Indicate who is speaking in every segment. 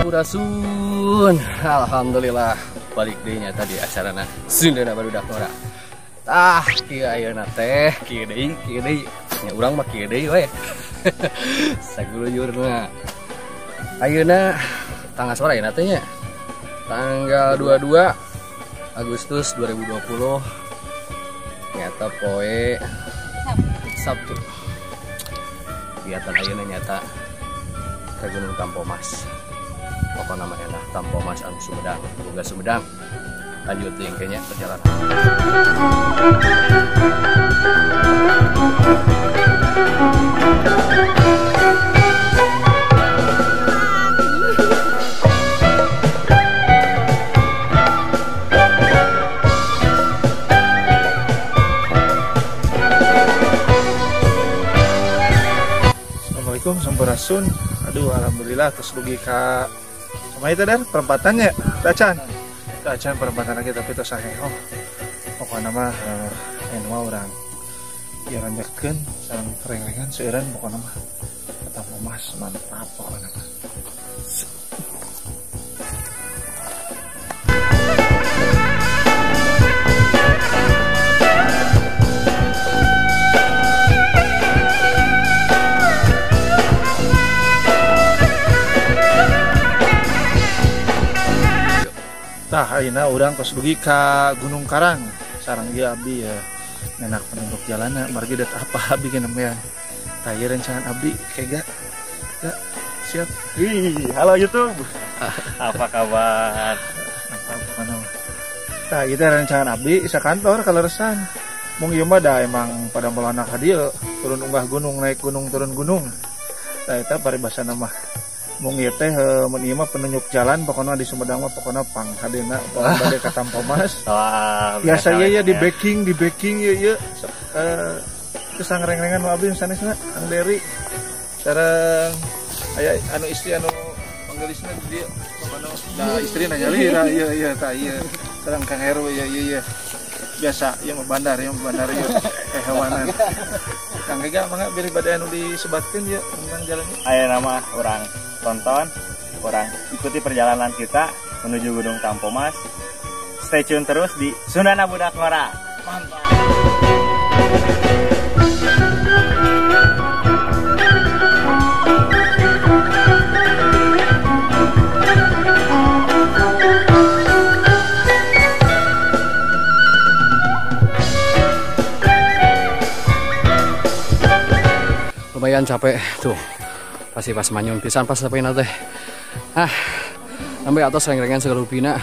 Speaker 1: Sampurasun. Alhamdulillah balik deui nya tadi acarana Sundana Barudak Nora. Tah kieu ayeuna teh kieu deui nya urang mah kieu deui we. Saguluyurna. Ayeuna tanggal sore teh nya. Tanggal 22 Agustus 2020. Nyata poe Sabtu. Kegiatan ayeuna nyata ke Gunung Tampomas. Apa namanya lah Tampomas anu Sumedang, Boga Sumedang. Lanjut yang kayaknya perjalanan.
Speaker 2: Assalamualaikum, sampurasun. Aduh, alhamdulillah terus dugi ka sama itu dan perempatannya tacan perempatan lagi tapi terus oh pokoknya mah mah orang ya ranjakeun sareng reng-rengan seueuran pokoknya mah kata Mas mantap pokoknya mah. Tah ayeuna urang kos dugi ka Gunung Karang sareng ieu abdi ya enak penunduk jalanna margi det apa abdi ge namanya tah ieu rencangan abdi kega ya siap.
Speaker 3: Halo YouTube. Apa kabar?
Speaker 2: Mantap kana tah ieu teh rencangan abdi sakantor kaleresan mung ieu mah da emang pada melana ka dieu turun unggah gunung naik gunung turun gunung tah eta paribasana mah mung ieu teh mun ieu mah penunjuk jalan pokona di Sumedang mah pokona pang hadena pokona bade ka Tampomas.
Speaker 3: Wah,
Speaker 2: biasa ieu di backing ieu kesang reng-rengan nu abdi sanesna Kang Dery sareng aya anu istri anu panggelisna di dieu pokona da istrina nyali ieu tah ieu sareng Kang Heru ieu biasa ieu mah bandar ieu hewanan. Kang Ega mangga beri bade anu disebatkeun ieu tentang jalan ieu.
Speaker 3: Aya nama orang tonton, orang ikuti perjalanan kita menuju Gunung Tampomas. Stay tune terus di Sundana Barudak Nora. Mantap.
Speaker 1: Lumayan capek tuh. Pasti pas manyun pisan pas sampai nate. Sampai atas reng-rengan segalupina.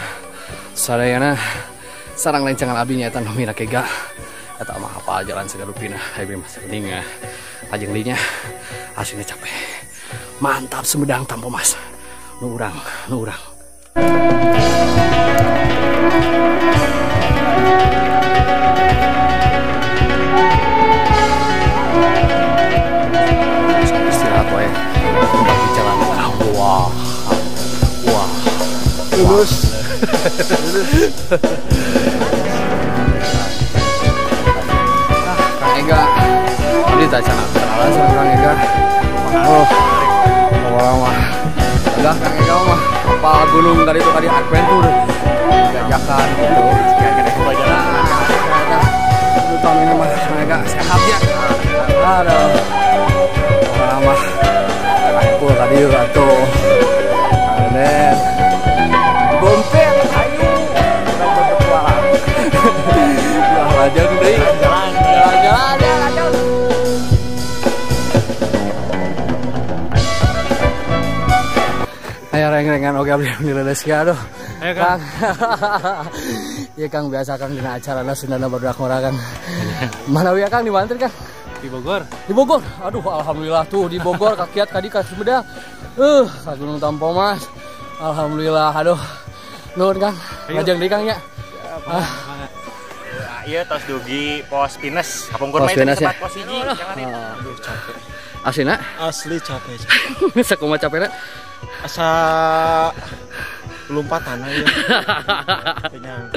Speaker 1: Sadayana sarang lencangan abdi nyaeta nomina kega. Eta mah hafal jalan segalupina. Hayu mas penting ajeng dinya aslinya capek. Mantap Sumedang Tampomas. Nu urang.
Speaker 2: Lulus.
Speaker 1: Kang Ega, ini tak kenalan sama Kang Ega. Orang mah, enggak Kang Ega mah, apa gunung tadi itu tadi adventure, jajakan gitu, kayak kebajaran. Itu tahun ini mah Kang Ega sehatnya, aduh, orang mah, aku tadi juga tuh, dan gompet, ayo, kita berpetualang. Yang lajang deh, jalan. Ayo reng-rengan oke abdi dileles ya aduh. Ayo Kang. Iya Kang biasa Kang dina acarana Sundana Barudak Nora Kang. Mana ya Kang di mana Kang?
Speaker 3: Di Bogor.
Speaker 1: Di Bogor. Aduh alhamdulillah tuh di Bogor kakiat tadi ka Sumedang. Ka Gunung Tampomas. Alhamdulillah aduh. Nuhun Kang. Lajeng deui Kang nya.
Speaker 3: Iya tos dugi pos Pines. Kapungkur mah itu tempat pos hiji jangan itu.
Speaker 2: Aduh capek.
Speaker 1: Asina?
Speaker 2: Asli capek.
Speaker 1: Sakumaha capekna?
Speaker 2: Asa lompatan aja. Kenyang.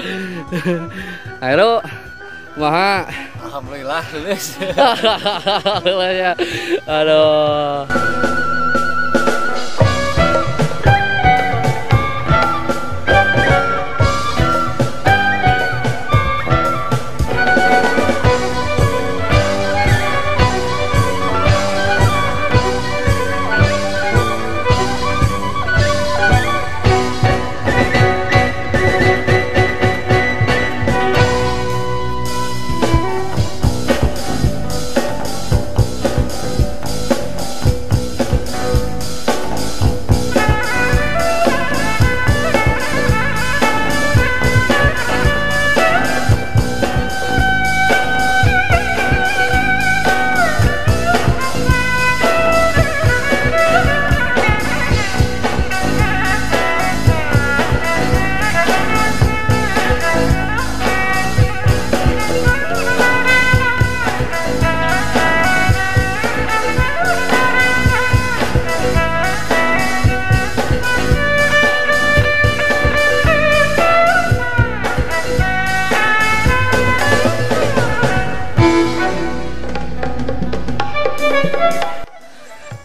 Speaker 1: Ayo, kumaha?
Speaker 3: Alhamdulillah lulus.
Speaker 1: Alhamdulillah ya. Aduh.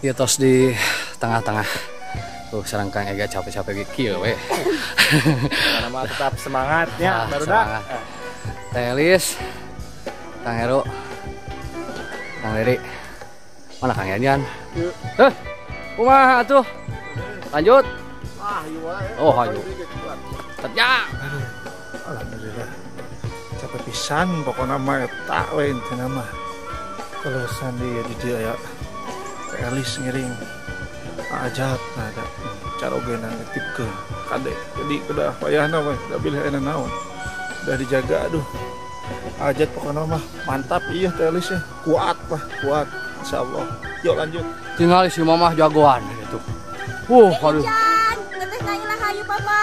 Speaker 1: Dia tos di tengah-tengah. Tuh sareng Kang Ega capek-capek kieu we.
Speaker 3: Nama tetap semangatnya baru dah.
Speaker 1: Teh Elis, Kang Heru, Kang Leri. Mana Kang Yanyan? Kumaha atuh? Lanjut. Oh, ayo. Tetap.
Speaker 2: Alhamdulillah. Capek pisan pokoknya mah eta we intina mah. Kalau sandi di dia ya. Teh Elis ngiring. Ajat ada cara gena ngetipkeun kade jadi udah payahna we da bilih ena naon udah dijaga aduh ajat pokoknya mah mantap iya Teh Elis ya kuat kuat insyaallah yuk lanjut
Speaker 1: tinggal si mamah jagoan gitu aduh
Speaker 4: ngeteh nailah hayu papa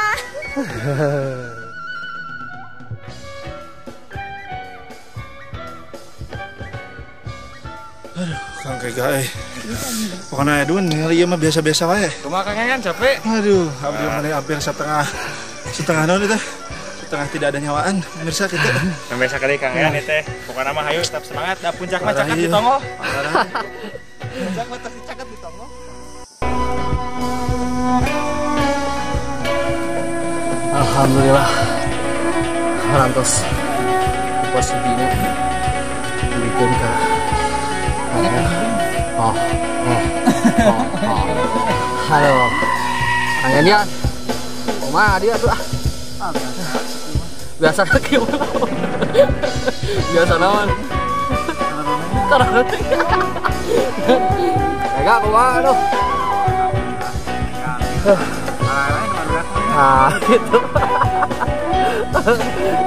Speaker 2: aduh Kang Ega pokoknya Edwin ieu mah biasa-biasa wae
Speaker 3: Kumaha Kang Yanyan capek?
Speaker 2: aduh abdi mah hampir setengah naon itu setengah tidak ada nyawaan pemirsa kita
Speaker 3: Sampai sakali Kang Yanyan teh. Pokoknya mah hayu tetap semangat da puncak mah caket di tongo. Puncak mah tetap caket di tongo.
Speaker 1: Alhamdulillah rantos pos dino dibikeun ka halo Kang Yanyan kumaha dia tuh biasa gimana biasa naon karena enggak kumaha tuh gitu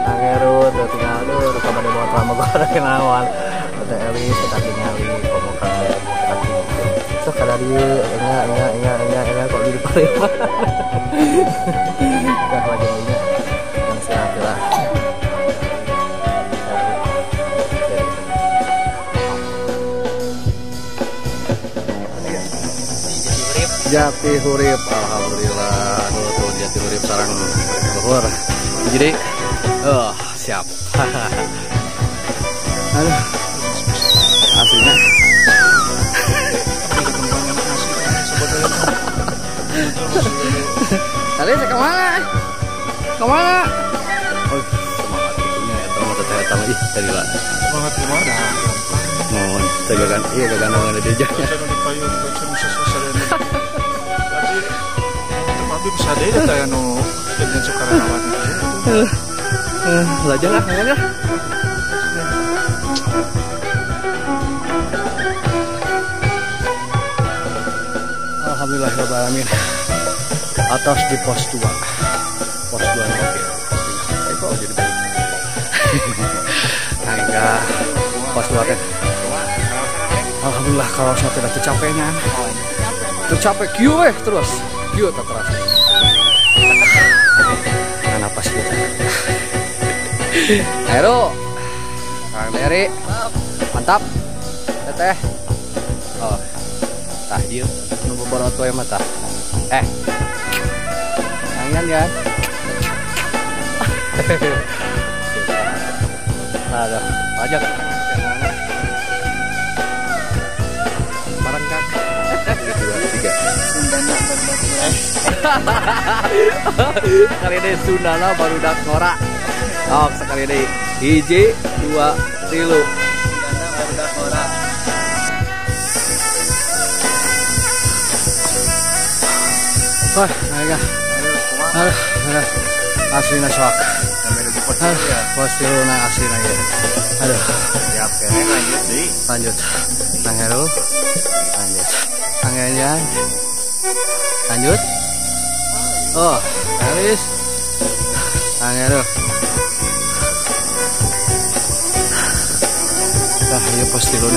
Speaker 1: Kang Heru udah tinggal tuh kabar di motor sama gue ada kenawan Teh Elis kita tinggali pemukaan kita tinggal so kada dia enggak kok di Palembang enggak lagi ini yang siap lah Jati Hurip alhamdulillah tuh Jati Hurip sarang luhur jadi siap aduh aslinya kali saya kemana oh semangat itunya ya tahu mata saya tahu ih tadi lah
Speaker 2: semangat kemana
Speaker 1: mohon tegakan iya gagangan ada dia
Speaker 2: tapi bisa deh kayak nu dengan Sukarelawan
Speaker 1: belajar lah ya Alhamdulillahirrahmanirrahim atas di pos 2 oke kok jadi balik nah enggak pos 2 teh alhamdulillah kalau saya tidak tercapeknya tercapek kieu terus kieu tak terasa nah napas kita Heru Kang Leri mantap teteh oh tah dieu nu boboroto ya mata tangan ya ada pajak barang kak 2 3 sekali ini Sundana baru dak ngora sekali ini hiji 2 3 Sundana baru dak ngora wah naga asli naswak pasti lu nang asli nang aduh
Speaker 3: Siap kene
Speaker 1: lanjut Kang Heru lanjut Kang Yanyan lanjut oh Elis Kang Heru nah iya pasti lu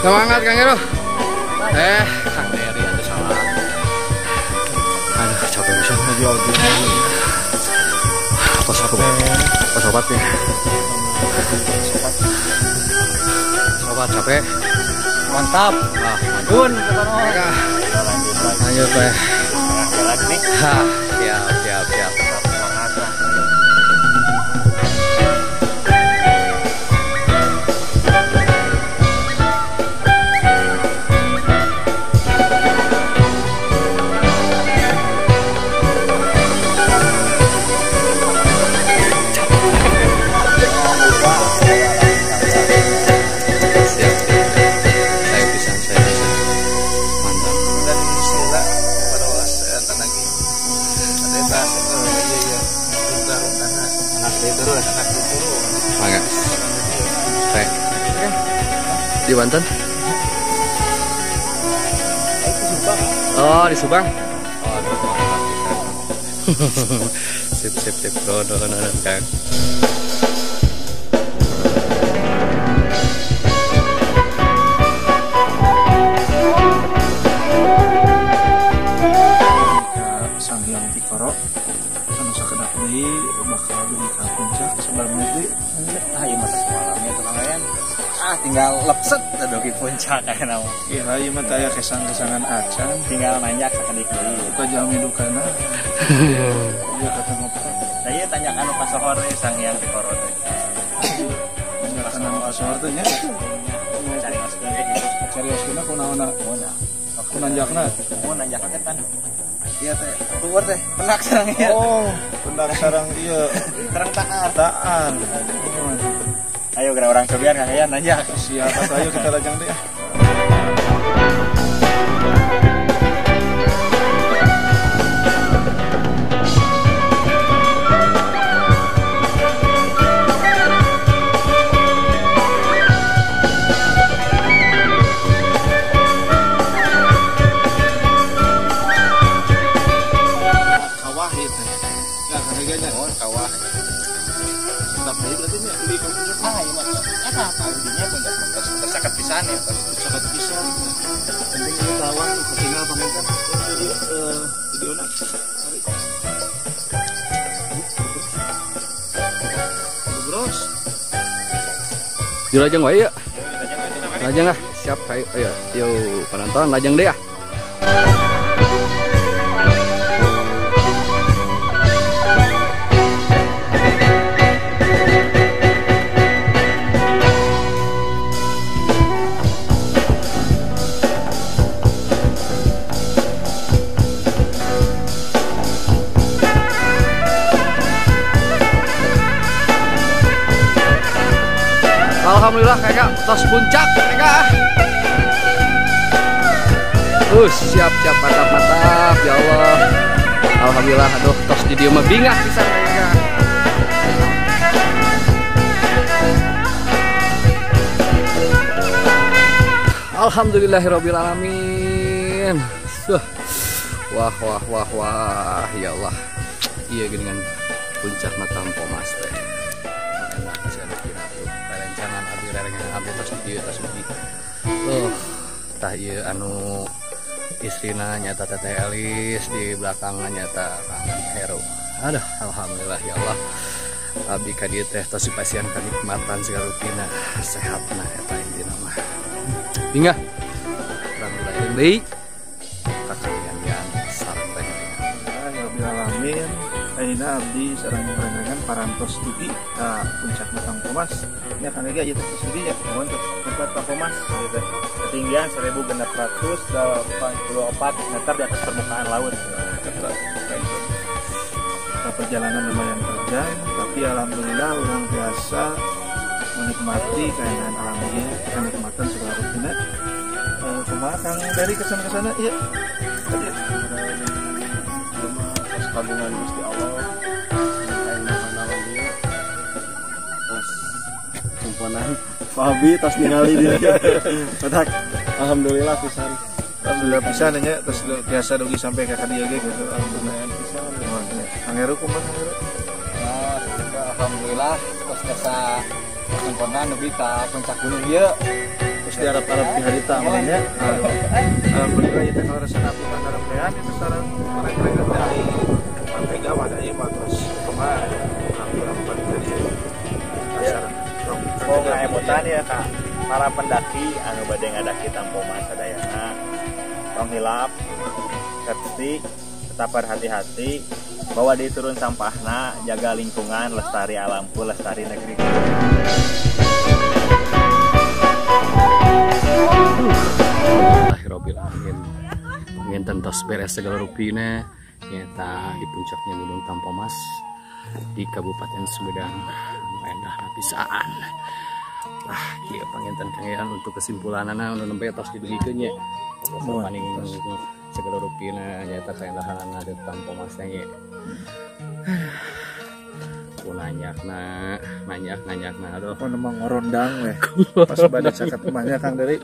Speaker 1: semangat Kang Heru Kang Leri ada salah aduh capek bisa pos obat nih sobat capek Mantap. Nah, madun
Speaker 3: Ayo lanjut lagi.
Speaker 1: lanjut teh.
Speaker 3: Tengah jalan nih.
Speaker 1: Hah, siap.
Speaker 3: Semangat lah.
Speaker 1: Siap. Saya bisa. Mantap.
Speaker 2: Dan bismillah pada Allah kesehatan lagi. Ada yang bahas itu iya. Rundah-rundahan.
Speaker 3: Anak dia terus.
Speaker 2: Anak itu
Speaker 1: Mangga. Teh. Di Banten? Oh, di Subang. Oh, aduh, mantap. Sip, bro. Kang.
Speaker 2: Sanghyang Tikoro anu sakedak deui bakal dugi ka puncak sebelum itu
Speaker 3: Ayo masa semalamnya tukang layan. Tinggal lepset udah di puncak kayak nama.
Speaker 2: ieu ieu mah aya kesang-kesangan acan
Speaker 3: Tinggal nanjak sakedik deui.
Speaker 2: kita jalmi dukana ieu kata ngobrol
Speaker 3: Da ieu tanya anu pasohor we Sanghyang Tikoro teh.
Speaker 2: menyakan anu asor teh nya
Speaker 3: Cari maskeun teh gitu.
Speaker 2: carioskeuna kunaonna
Speaker 3: Mona.
Speaker 2: kunanjakna
Speaker 3: Mau nanjak teh kan. Iya teh. Keluar teh. Penak sareng ieu.
Speaker 2: oh pendak sarang ieu
Speaker 3: Terang taat.
Speaker 2: daan
Speaker 3: Ayo geura orang cobian Kang Yan nanjak.
Speaker 2: siap atuh ayo kita lajang deh kawah itu ya harganya
Speaker 3: Kawah.
Speaker 2: tetap baik berarti nya beli ke puncak
Speaker 3: Iya mah. Eta tadinya pun tersakat pisan ya.
Speaker 2: sangat bisa penting itu lawan tuh ketinggal pamerkan videona bros
Speaker 1: Di lajang wae ya. Lajang ah. Siap, ayo. Yo, penonton lajang deh ya. Alhamdulillah kakak tos puncak kakak. Siap mantap ya Allah. Alhamdulillah aduh tos di dieu mah bingah pisan kakak. Alhamdulillahirabbil alamin. Wah ya Allah. Iya geuningan puncak Tampo Mas teh. Enak bisa kira tuh perencanaan abdi tos di dieu tos di. Tah ieu anu istrina nyata Teteh Elis di belakangnya nyata Kang Heru. Aduh alhamdulillah ya Allah. Abdi ka dieu teh tos dipasian kenikmatan segala rutina sehatna eta intina mah. Bingah. Alhamdulillah yang baik. Kakalian yang sareng teh.
Speaker 2: Alhamdulillah alamin. Ayeuna abdi sareng renrengan parantos dugi ka puncak Tampo Mas. Nya kan lagi aja terus dugi ya.
Speaker 3: Untuk tempat Tampo Mas gitu. Ketinggian 1684 meter di atas permukaan laut.
Speaker 2: Perjalanan lumayan terjang, tapi alhamdulillah orang biasa menikmati keindahan alamnya, kenikmatan segala rutina. Kumaha Kang dari kesana iya. Tadi
Speaker 1: Pas kagungan Gusti Allah. Keindahan alam dia. Pas kumpulan Fabi tas ningali dia. Petak. Alhamdulillah pisan.
Speaker 2: alhamdulillah pisan nya terus biasa dugi sampai ka dieu ge gitu. Alhamdulillah pisan. Kang Heru kumaha Kang Heru?
Speaker 1: Alhamdulillah terus desa sempurna nepi ka puncak gunung ieu.
Speaker 2: Terus diharap-harap di harita namanya. Alhamdulillah itu kalau resana api pandarampean itu sareng mereka dari pantai Gawan ieu mah terus kumaha alhamdulillah balik dari sareng.
Speaker 3: Oh, ngaemutan ya Kak. para pendaki anu bade ngadaki Tampomas sadayana tong hilap kerti tetap berhati-hati bawa diturun sampahna, jaga lingkungan, lestari alamku, lestari negeri.
Speaker 1: Alhamdulillahirobbilalamin. Ingin tentos beres segala rupina nyata di puncaknya Gunung Tampomas di Kabupaten Sumedang endah napisaan. Kieu panginten kangean untuk kesimpulanana anu nembe tos didugikeun nya. Paning segala rupina nyata kaendahanna di Tampomas nya. Nanyakna aduh.
Speaker 2: Oh nemang ngorondang weh. Pas bade caket rumahnya Kang Dari.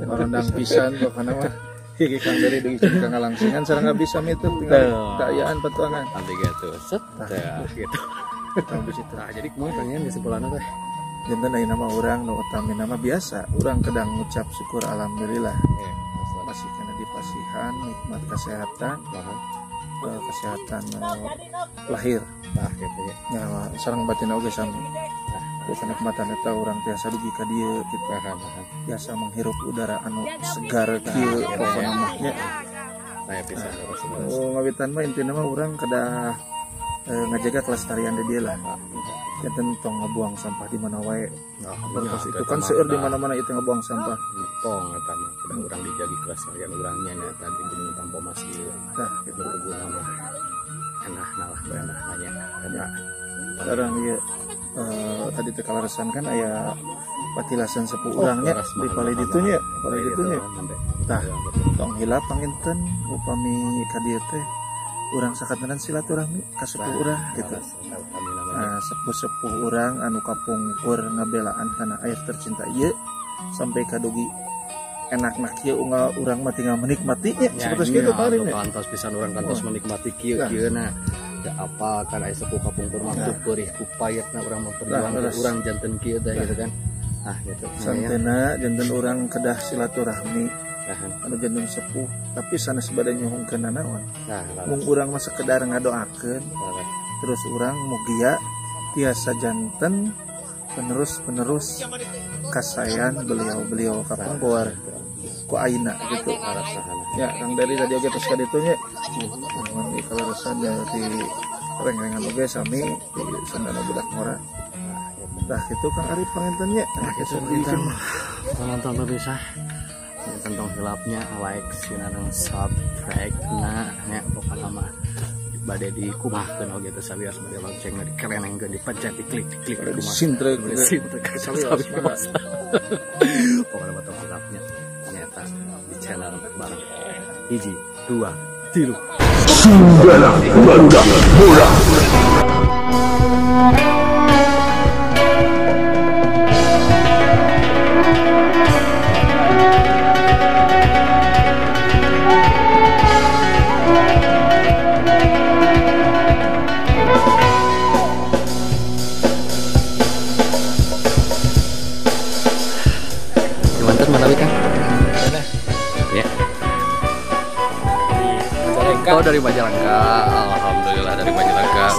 Speaker 2: Ngorondang pisan pokona mah. Hiji Kang Dari deui Kang Langsingan sareng enggak bisa mitu tinggal dayaan petuangan.
Speaker 1: Nanti gitu. Set gitu. Nah, jadi kumaha pengen kesimpulanna teh?
Speaker 2: Janten ayeuna mah urang nu utami nama biasa, urang kedang ngucap syukur alhamdulillah. Masih kena dipasihan nikmat kesehatan. Kesehatan lahir
Speaker 1: gitu
Speaker 2: ya sareng batin oge sami kenikmatan eta urang tiasa dugi ka dieu kitu biasa menghirup udara anu segar kieu pokona mah nya
Speaker 1: saya bisa terus
Speaker 2: ngawitan mah intina mah urang kedah ngajaga kelestarian di dieu lah janten tong ngabuang sampah di mana wae itu kan seueur di mana-mana itu ngabuang sampah
Speaker 1: tong eta mah kudu urang dijaga kelestarian urangnya nyata di Gunung Tampomas ieu
Speaker 2: tah
Speaker 1: kitu berguna mah enahna lah enahnya ada
Speaker 2: sekarang ya tadi teh kalaresan kan aya patilasan sepuh urangnya di palai ditunya tah tong hilap panginten upami ka dieu teh urang sakatenan silaturahmi ka sepuh urang gitu. Nah, sepuh-sepuh urang anu kapungkur ngabelaan tanah air tercinta ieu sampai kadugi enak-enak kieu urang mah tinggal menikmatinya seperti kitu kemarin ya.
Speaker 1: Kantos pisan urang kantos menikmati kieu-kieuna. Da apa kan aya sepuh kapungkur mah peurih ku payetna urang memperjuangkeun urang janten kieu teh gitu kan. Ah gitu.
Speaker 2: Santena janten urang kedah silaturahmi anu janten sepuh tapi sanes bade nyohongkeun naon. Mung urang mah sekedar ngadoakeun. Terus urang mugia tiasa janten penerus kasayan beliau kapungkur ku aina gitu ya Kang Dari tadi oge tos ka ditu nya mun ikalaresan ya di reng-rengan oge sami di Sundana Budak Ngora tah kitu Kang Ari panginten nya kitu
Speaker 1: nonton bisa tentang hilapnya like sinareng subscribe na nya pokona mah bade dikumahkeun oge teh sabias bade loncengna dikerenengkeun dipencet diklik
Speaker 2: sintre
Speaker 1: sabias pokona mah tong hilapnya nyata di channel bareng 1 2 3
Speaker 5: Sundana Budak Ngora.
Speaker 1: Oh dari Majalengka, alhamdulillah dari Majalengka.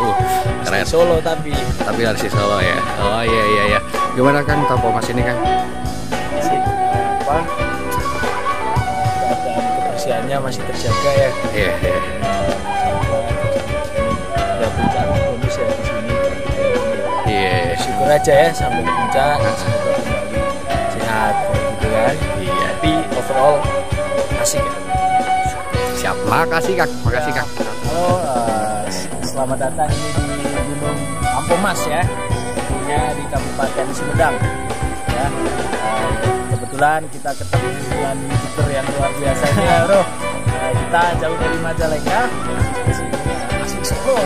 Speaker 1: Keren.
Speaker 2: Solo tapi
Speaker 1: dari si Solo ya. Oh iya. Gimana Kang Tampomas ini Kang?
Speaker 2: keadaan kebersihannya masih terjaga ya.
Speaker 1: Iya.
Speaker 2: Ada puncak bonus ya di sini.
Speaker 1: Iya.
Speaker 2: Syukur aja ya sampai puncak semoga kembali sehat gitu kan.
Speaker 1: Iya.
Speaker 2: Tapi overall asik ya.
Speaker 1: Siap, makasih Kang.
Speaker 2: Halo, selamat datang ini di Gunung Tampomas ya, tentunya di Kabupaten Sumedang. Ya, kebetulan kita ketemu dengan YouTuber yang luar biasa ini ya, bro. Kita jauh dari Majalengka, asli Solo,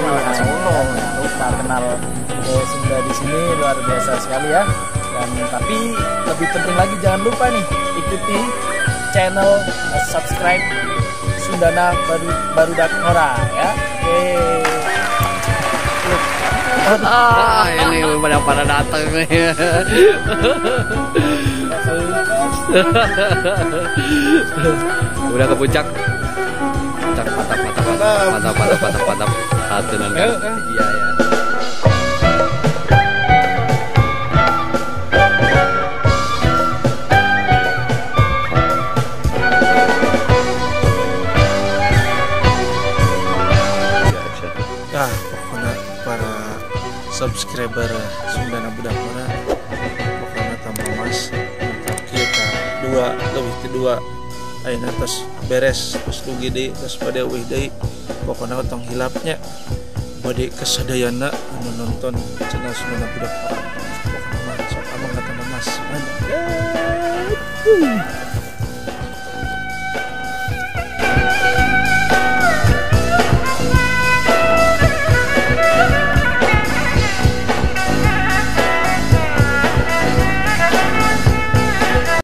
Speaker 2: lupa kenal Sunda di sini luar biasa sekali ya. Dan tapi lebih penting lagi jangan lupa nih ikuti channel subscribe Sundana Budak Ngora ya.
Speaker 1: Ini pada datang nih. Udah ke puncak. Mantap. Hatunan kan. Iya.
Speaker 2: subscriber Sundana Budak Mora pokoknya tanpa mas mantap kita kedua ayeuna tos beres tos dugi deui tos pada eueuh deui pokoknya tong hilapnya bade kasadayana anu nonton channel Sundana Budak Mora pokoknya mah sok abang kata mas mantap.